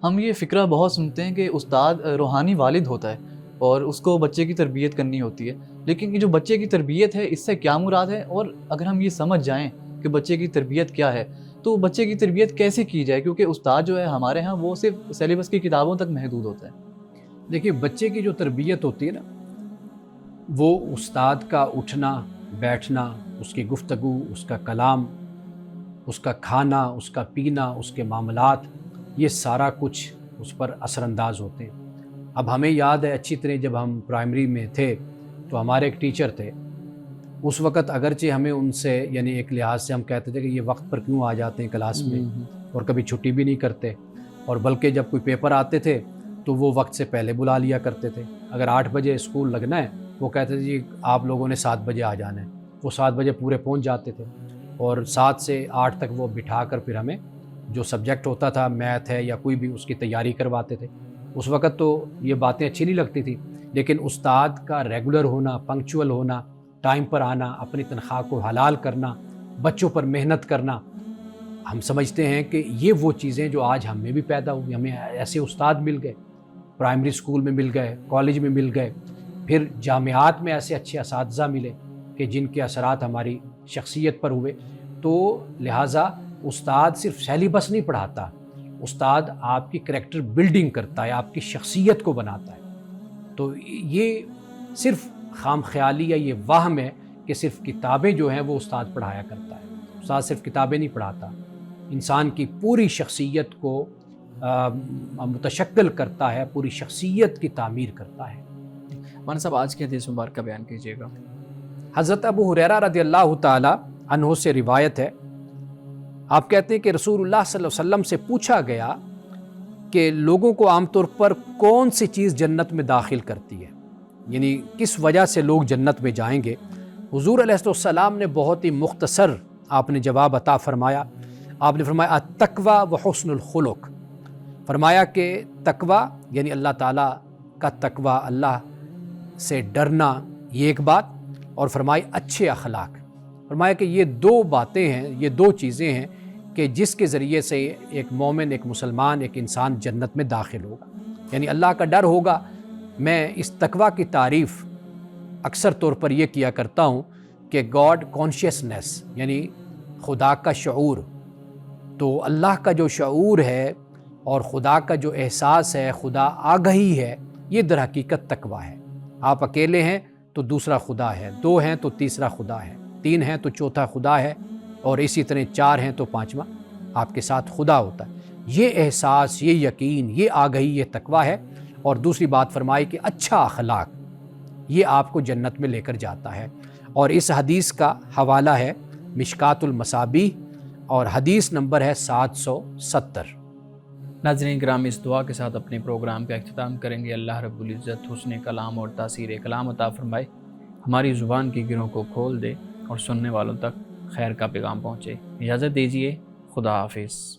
ہم یہ فکرہ بہت سنتے ہیں کہ استاد روحانی والد ہوتا ہے اور اس کو بچے کی تربیت کرنی ہوتی ہے، لیکن یہ جو بچے کی تربیت ہے اس سے کیا مراد ہے؟ اور اگر ہم یہ سمجھ جائیں کہ بچے کی تربیت کیا ہے تو بچے کی تربیت کیسے کی جائے؟ کیونکہ استاد جو ہے ہمارے ہاں وہ صرف سیلیبس کی کتابوں تک محدود ہوتا ہے.
دیکھیے، بچے کی جو تربیت ہوتی ہے نا، وہ استاد کا اٹھنا بیٹھنا، اس کی گفتگو، اس کا کلام، اس کا کھانا، اس کا پینا، اس کے معاملات، یہ سارا کچھ اس پر اثر انداز ہوتے ہیں. اب ہمیں یاد ہے اچھی طرح جب ہم پرائمری میں تھے تو ہمارے ایک ٹیچر تھے. اس وقت اگرچہ ہمیں ان سے یعنی ایک لحاظ سے ہم کہتے تھے کہ یہ وقت پر کیوں آ جاتے ہیں کلاس میں اور کبھی چھٹی بھی نہیں کرتے، اور بلکہ جب کوئی پیپر آتے تھے تو وہ وقت سے پہلے بلا لیا کرتے تھے. اگر 8 بجے اسکول لگنا ہے وہ کہتے تھے جی آپ لوگوں نے 7 بجے آ جانا ہے. وہ 7 بجے پورے پہنچ جاتے تھے اور 7 سے 8 تک وہ بٹھا کر پھر ہمیں جو سبجیکٹ ہوتا تھا، میتھ ہے یا کوئی بھی، اس کی تیاری کرواتے تھے. اس وقت تو یہ باتیں اچھی نہیں لگتی تھی، لیکن استاد کا ریگولر ہونا، پنکچول ہونا، ٹائم پر آنا، اپنی تنخواہ کو حلال کرنا، بچوں پر محنت کرنا، ہم سمجھتے ہیں کہ یہ وہ چیزیں جو آج ہم میں بھی پیدا ہوئی. ہمیں ایسے استاد مل گئے، پرائمری اسکول میں مل گئے، کالج میں مل گئے، پھر جامعات میں ایسے اچھے اساتذہ ملے کہ جن کے اثرات ہماری شخصیت پر ہوئے. تو لہٰذا استاد صرف سیلیبس نہیں پڑھاتا، استاد آپ کی کریکٹر بلڈنگ کرتا ہے، آپ کی شخصیت کو بناتا ہے. تو یہ صرف خام خیالی یا یہ وہم ہے کہ صرف کتابیں جو ہیں وہ استاد پڑھایا کرتا ہے. استاد صرف کتابیں نہیں پڑھاتا، انسان کی پوری شخصیت کو متشکل کرتا ہے، پوری شخصیت کی تعمیر کرتا ہے.
مولانا صاحب آج کی حدیث مبارکہ بیان کیجیے گا.
حضرت ابو ہریرہ رضی اللہ تعالی عنہ سے روایت ہے، آپ کہتے ہیں کہ رسول اللہ صلی اللہ علیہ وسلم سے پوچھا گیا کہ لوگوں کو عام طور پر کون سی چیز جنت میں داخل کرتی ہے، یعنی کس وجہ سے لوگ جنت میں جائیں گے. حضور علیہ السلام نے بہت ہی مختصر آپ نے جواب عطا فرمایا. آپ نے فرمایا التقوی و حسن الخلق. فرمایا کہ تقوی یعنی اللہ تعالیٰ کا تقوی، اللہ سے ڈرنا، یہ ایک بات، اور فرمائی اچھے اخلاق. فرمایا کہ یہ دو باتیں ہیں، یہ دو چیزیں ہیں کہ جس کے ذریعے سے ایک مومن، ایک مسلمان، ایک انسان جنت میں داخل ہوگا، یعنی اللہ کا ڈر ہوگا۔ میں اس تقویٰ کی تعریف اکثر طور پر یہ کیا کرتا ہوں کہ گاڈ کانشیسنس، یعنی خدا کا شعور۔ تو اللہ کا جو شعور ہے اور خدا کا جو احساس ہے، خدا آگہی ہے، یہ در حقیقت تقویٰ ہے۔ آپ اکیلے ہیں تو دوسرا خدا ہے، دو ہیں تو تیسرا خدا ہے، تین ہیں تو چوتھا خدا ہے، اور اسی طرح چار ہیں تو پانچواں آپ کے ساتھ خدا ہوتا ہے۔ یہ احساس، یہ یقین، یہ آگہی، یہ تقویٰ ہے۔ اور دوسری بات فرمائی کہ اچھا اخلاق، یہ آپ کو جنت میں لے کر جاتا ہے۔ اور اس حدیث کا حوالہ ہے مشکات المصابیح اور حدیث نمبر ہے 770۔
ناظرین کرام، اس دعا کے ساتھ اپنے پروگرام کا اختتام کریں گے۔ اللہ رب العزت حسن کلام اور تاثیر کلام عطا فرمائے، ہماری زبان کی گروں کو کھول دے اور سننے والوں تک خیر کا پیغام پہنچے۔ اجازت دیجیے، خدا حافظ۔